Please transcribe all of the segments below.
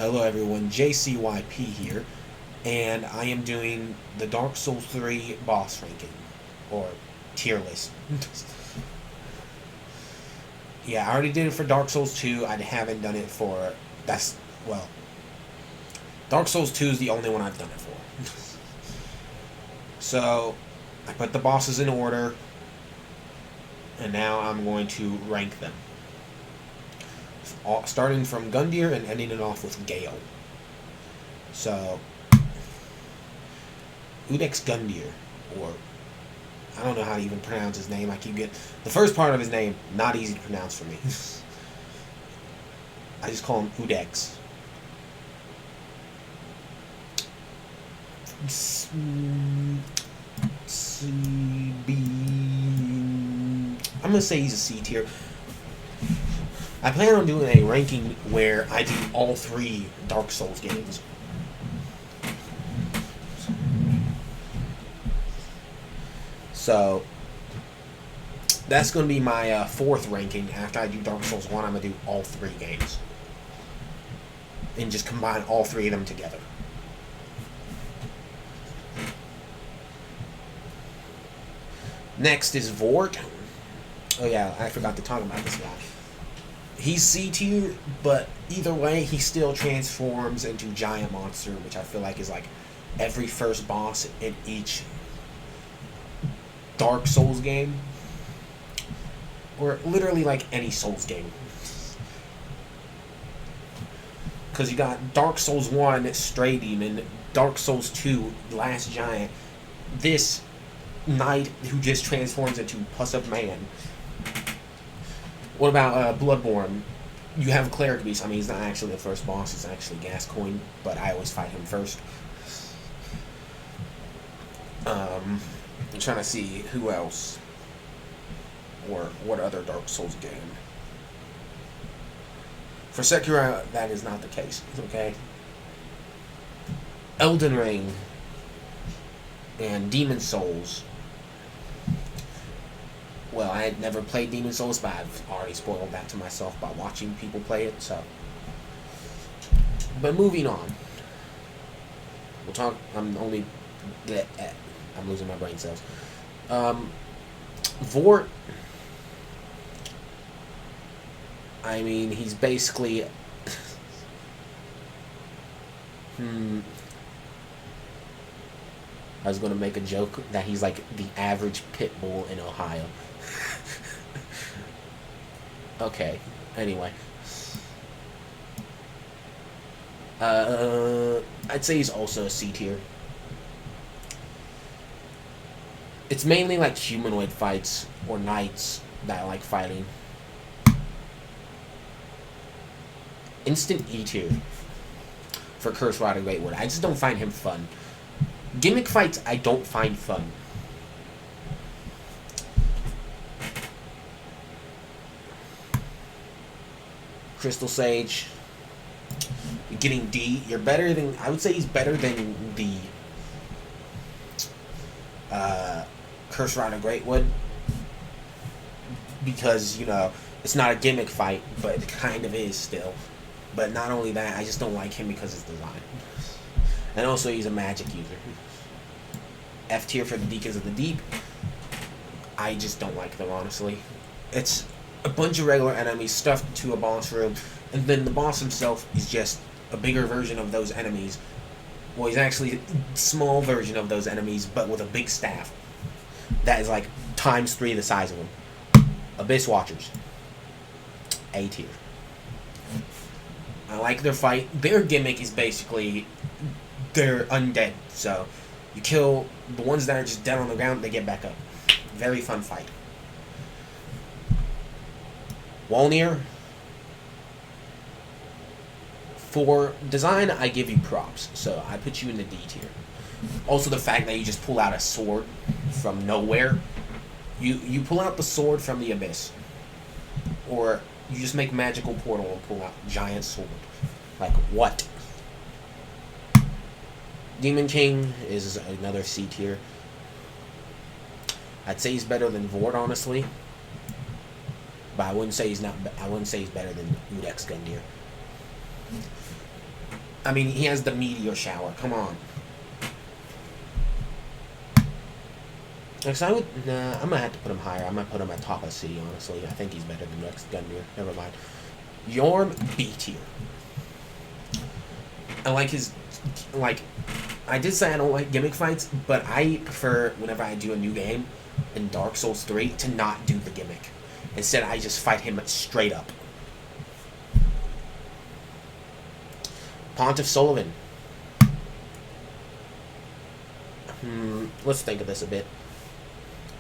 Hello everyone, JCYP here, and I am doing the Dark Souls 3 boss ranking, or tier list. Yeah, I already did it for Dark Souls 2, I haven't done it for, Dark Souls 2 is the only one I've done it for. So, I put the bosses in order, and now I'm going to rank them. Starting from Gundyr and ending it off with Gale. So, Udex Gundyr, or I don't know how to even pronounce his name. I keep getting the first part of his name not easy to pronounce for me. I just call him Udex. I'm gonna say he's a C tier. I plan on doing a ranking where I do all 3 Dark Souls games. So, that's going to be my 4th ranking. After I do Dark Souls 1, I'm going to do all 3 games. And just combine all 3 of them together. Next is Vordt. Oh yeah, I forgot to talk about this guy. He's C tier, but either way, he still transforms into Giant Monster, which I feel like is like every first boss in each Dark Souls game. Or literally like any Souls game. Because you got Dark Souls 1, Stray Demon, Dark Souls 2, Last Giant, this knight who just transforms into Puss of Man. What about Bloodborne? You have Cleric Beast. I mean, he's not actually the first boss. It's actually Gascoigne, but I always fight him first. I'm trying to see who else. Or what other Dark Souls game. For Sekiro, that is not the case. Okay? Elden Ring and Demon Souls. Well, I had never played Demon Souls, but I've already spoiled that to myself by watching people play it, so. But moving on. We'll talk, I'm losing my brain cells. Vordt, I mean, he's basically, I was going to make a joke that he's like the average pit bull in Ohio. Okay, anyway. I'd say he's also a C tier. It's mainly like humanoid fights or knights that I like fighting. Instant E tier for Curse Rider Greatwood. I just don't find him fun. Gimmick fights I don't find fun. Crystal Sage, you're getting D. You're better than, I would say he's better than the Curse Rider Greatwood, because, you know, it's not a gimmick fight, but it kind of is still. But not only that, I just don't like him because of his design. And also he's a magic user. F tier for the Deacons of the Deep. I just don't like them, honestly. It's a bunch of regular enemies stuffed into a boss room, and then the boss himself is just a bigger version of those enemies. Well, he's actually a small version of those enemies, but with a big staff. That is like times 3 the size of them. Abyss Watchers. A tier. I like their fight. Their gimmick is basically they're undead. So you kill the ones that are just dead on the ground, they get back up. Very fun fight. Wolnir. For design, I give you props. So I put you in the D tier. Also the fact that you just pull out a sword from nowhere. You pull out the sword from the abyss. Or you just make magical portal and pull out giant sword. Like, what? Demon King is another C tier. I'd say he's better than Vordt, honestly. But I wouldn't say he's not. I wouldn't say he's better than Udex Gundyr. I mean, he has the meteor shower. Come on. Because I'm gonna have to put him higher. I'm gonna put him at top of city. Honestly, I think he's better than Rex Gundyr. Never mind. Yorm B tier. I like his, like, I did say I don't like gimmick fights, but I prefer whenever I do a new game in Dark Souls 3 to not do the gimmick. Instead, I just fight him straight up. Pontiff Sullivan. Let's think of this a bit.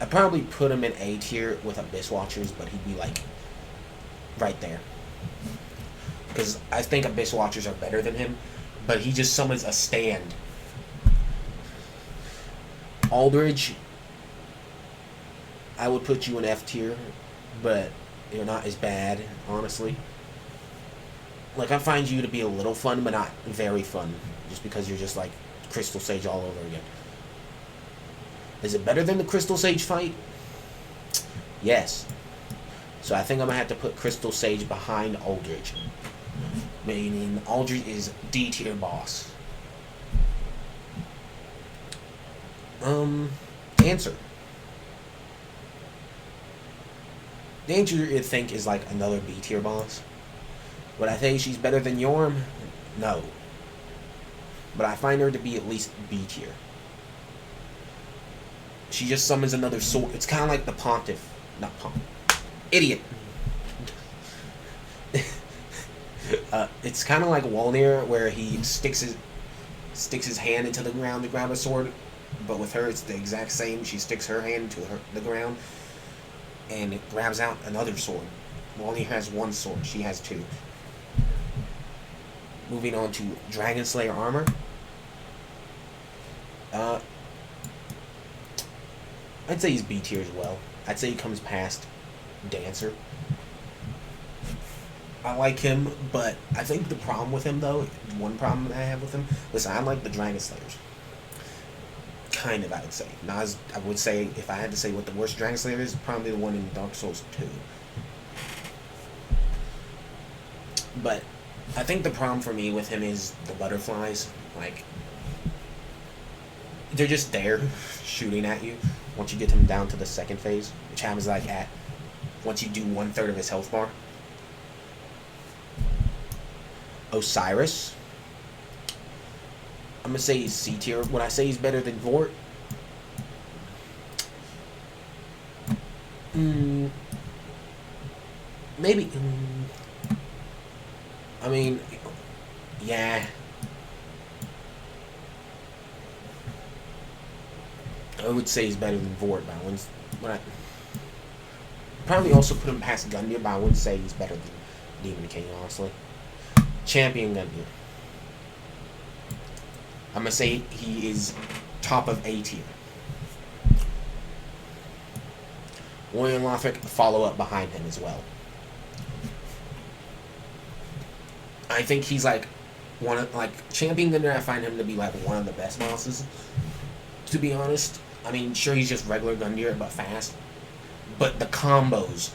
I'd probably put him in A tier with Abyss Watchers, but he'd be like right there. Because I think Abyss Watchers are better than him, but he just summons a stand. Aldridge, I would put you in F tier, but you're not as bad, honestly. Like, I find you to be a little fun, but not very fun, just because you're just like Crystal Sage all over again. Is it better than the Crystal Sage fight? Yes. So I think I'm going to have to put Crystal Sage behind Aldridge. Meaning Aldridge is D tier boss. Answer. The answer you think is like another B tier boss. Would I say she's better than Yorm? No. But I find her to be at least B tier. She just summons another sword. It's kind of like the Pontiff. Not Pontiff. Idiot. It's kind of like Walnir, where he sticks his hand into the ground to grab a sword. But with her, it's the exact same. She sticks her hand into the ground, and it grabs out another sword. Walnir has one sword. She has two. Moving on to Dragon Slayer armor. I'd say he's B tier as well. I'd say he comes past Dancer. I like him, but I think the problem with him, though, one problem I have with him, listen, I like the Dragon Slayers. Kind of, I would say. Now, I would say, if I had to say what the worst Dragon Slayer is, probably the one in Dark Souls 2. But I think the problem for me with him is the butterflies. Like, they're just there, shooting at you once you get him down to the second phase, which happens like once you do 1/3 of his health bar. Osiris. I'm gonna say he's C tier. Would I say he's better than Vort? Maybe. I mean, yeah. I would say he's better than Vort, but I probably also put him past Gundyr, but I wouldn't say he's better than Demon King, honestly. Champion Gundyr. I'm gonna say he is top of A tier. Warrior Lothric follow up behind him as well. I think he's like Champion Gundyr. I find him to be like one of the best bosses. To be honest, I mean, sure, he's just regular Gundyr but fast. But the combos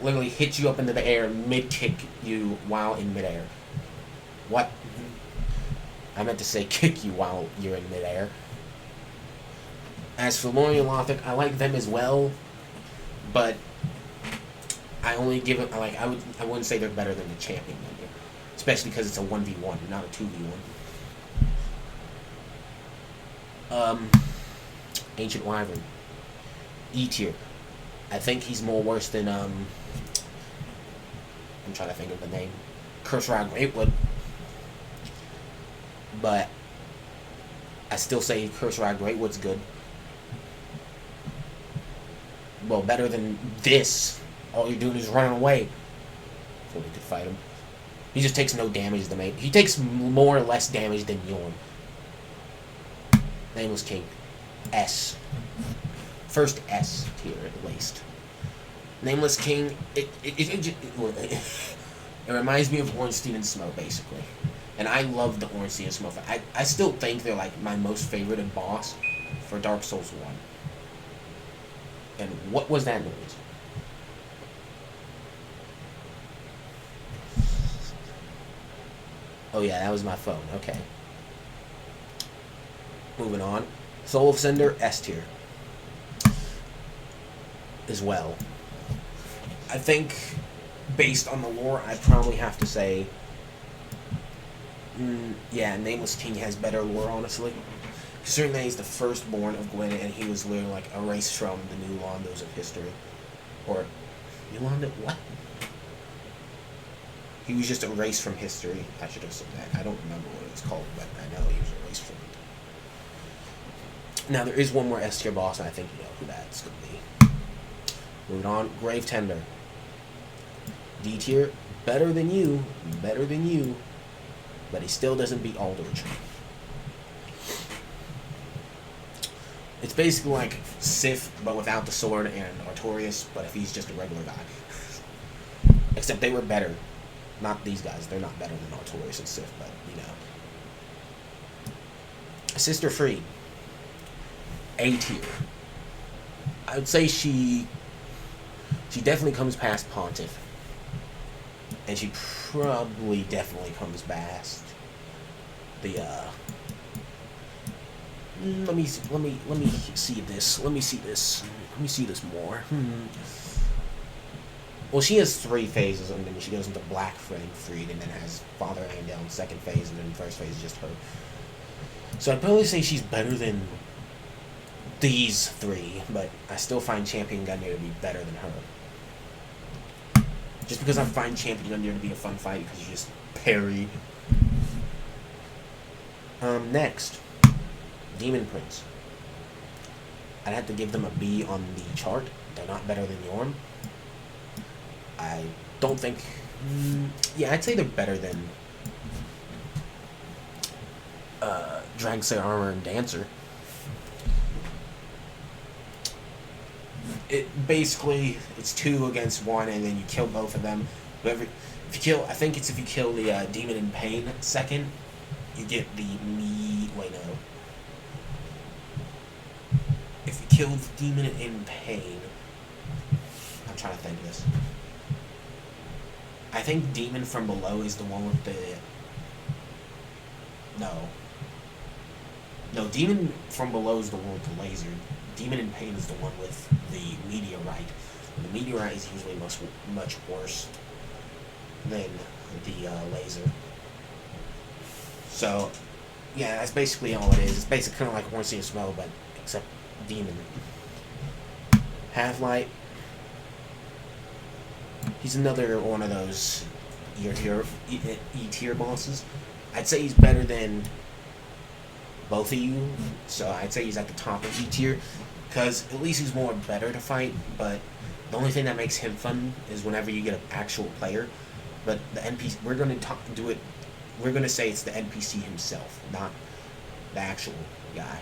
literally hit you up into the air, mid-kick you while in midair. What? I meant to say kick you while you're in midair. As for Warrior Lothric, I like them as well, but I only give it I wouldn't say they're better than the Champion Gundyr, especially because it's a 1v1, not a 2v1. Ancient Wyvern. E tier. I think he's more worse than I'm trying to think of the name. Curse-Rod Greatwood. But I still say Curse-Rod Greatwood's good. Well, better than this. All you're doing is running away before we could fight him. He just takes no damage to make. He takes more or less damage than Yorm. Nameless King. S. First S tier at least. Nameless King, it reminds me of Ornstein and Smough, basically. And I love the Ornstein and Smough. I still think they're like my most favorited boss for Dark Souls 1. And what was that noise? Oh yeah, that was my phone. Okay. Moving on. Soul of Cinder, S tier. As well. I think, based on the lore, I'd probably have to say, yeah, Nameless King has better lore, honestly. Considering that he's the firstborn of Gwen, and he was literally like erased from the New Londos of history. Or, New Londo, what? He was just erased from history. I should have said that. I don't remember what it was called, but I know he was erased from it. Now, there is one more S tier boss, and I think you know who that's going to be. Moving on, Grave Tender. D tier, better than you, but he still doesn't beat Aldrich. It's basically like Sif, but without the sword, and Artorias, but if he's just a regular guy. Except they were better. Not these guys, they're not better than Artorias and Sif, but, you know. Sister Fried. A tier. I would say she definitely comes past Pontiff. And she probably definitely comes past the let me see this more. Well, she has 3 phases, and then she goes into Black Fried, and then has Father Andel in second phase, and then first phase is just her. So I'd probably say she's better than these 3, but I still find Champion Gundyr to be better than her. Just because I find Champion Gundyr to be a fun fight because you just parry. Next, Demon Prince. I'd have to give them a B on the chart. They're not better than Yorm. I don't think... yeah, I'd say they're better than Dragslayer Armor and Dancer. It's 2 against 1, and then you kill both of them. If you kill the Demon in Pain second, you get the wait, no. If you kill the Demon in Pain, I'm trying to think of this. I think Demon from Below is the one with the... No, Demon from Below is the one with the laser. Demon in Pain is the one with the meteorite. And the meteorite is usually much worse than the laser. So, yeah, that's basically all it is. It's basically kind of like Hornsey and Smell, but except Demon. Half-Light. He's another one of those E-tier bosses. I'd say he's better than both of you, so I'd say he's at the top of E-tier, because at least he's more better to fight, but the only thing that makes him fun is whenever you get an actual player. But the NPC, we're going to say it's the NPC himself, not the actual guy.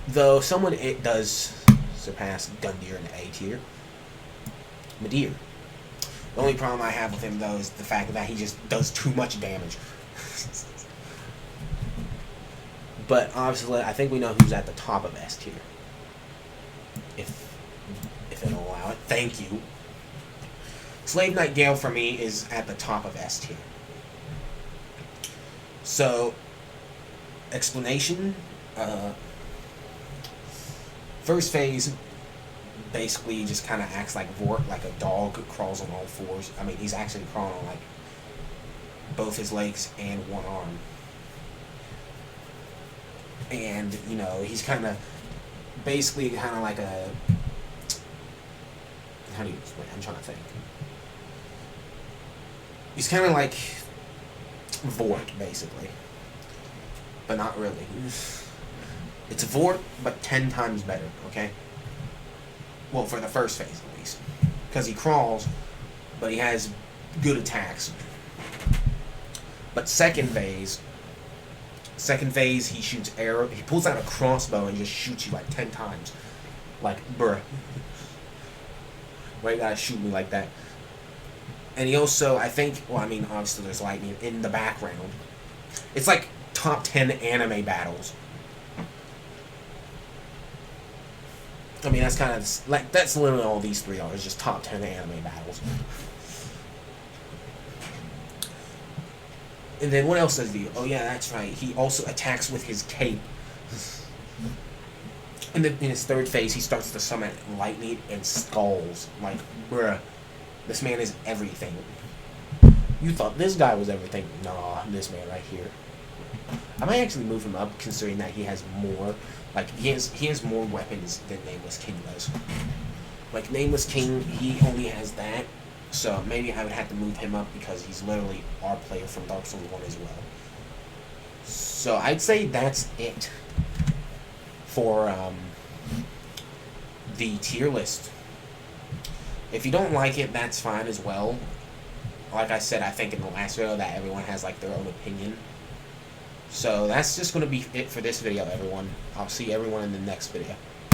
Though someone it does surpass Gundyr in A tier, Midir. The only problem I have with him, though, is the fact that he just does too much damage. But obviously, I think we know who's at the top of S tier. If it'll allow it. Thank you. Slave Knight Gale for me is at the top of S tier. So, explanation. First phase basically just kind of acts like Vort, like a dog crawls on all fours. I mean, he's actually crawling on like both his legs and one arm. And, you know, he's kind of basically kind of like a... How do you explain? I'm trying to think. He's kind of like Vort, basically. But not really. It's Vort, but 10 times better, okay? Well, for the first phase, at least. Because he crawls, but he has good attacks. But second phase, he shoots arrow. He pulls out a crossbow and just shoots you like 10 times. Like, bruh. Why you gotta shoot me like that? And he also, I think, well, I mean, obviously there's lightning in the background. It's like top 10 anime battles. I mean, that's kind of, like, that's literally all these 3 are. It's just top 10 anime battles. And then what else does he do? Oh yeah, that's right. He also attacks with his cape. And then in his third phase, he starts to summon lightning and skulls. Like, bruh, this man is everything. You thought this guy was everything. Nah, this man right here. I might actually move him up, considering that he has more. Like, he has more weapons than Nameless King does. Like, Nameless King, he only has that. So maybe I would have to move him up because he's literally our player from Dark Souls 1 as well. So I'd say that's it for the tier list. If you don't like it, that's fine as well. Like I said, I think in the last video that everyone has like their own opinion. So that's just going to be it for this video, everyone. I'll see everyone in the next video.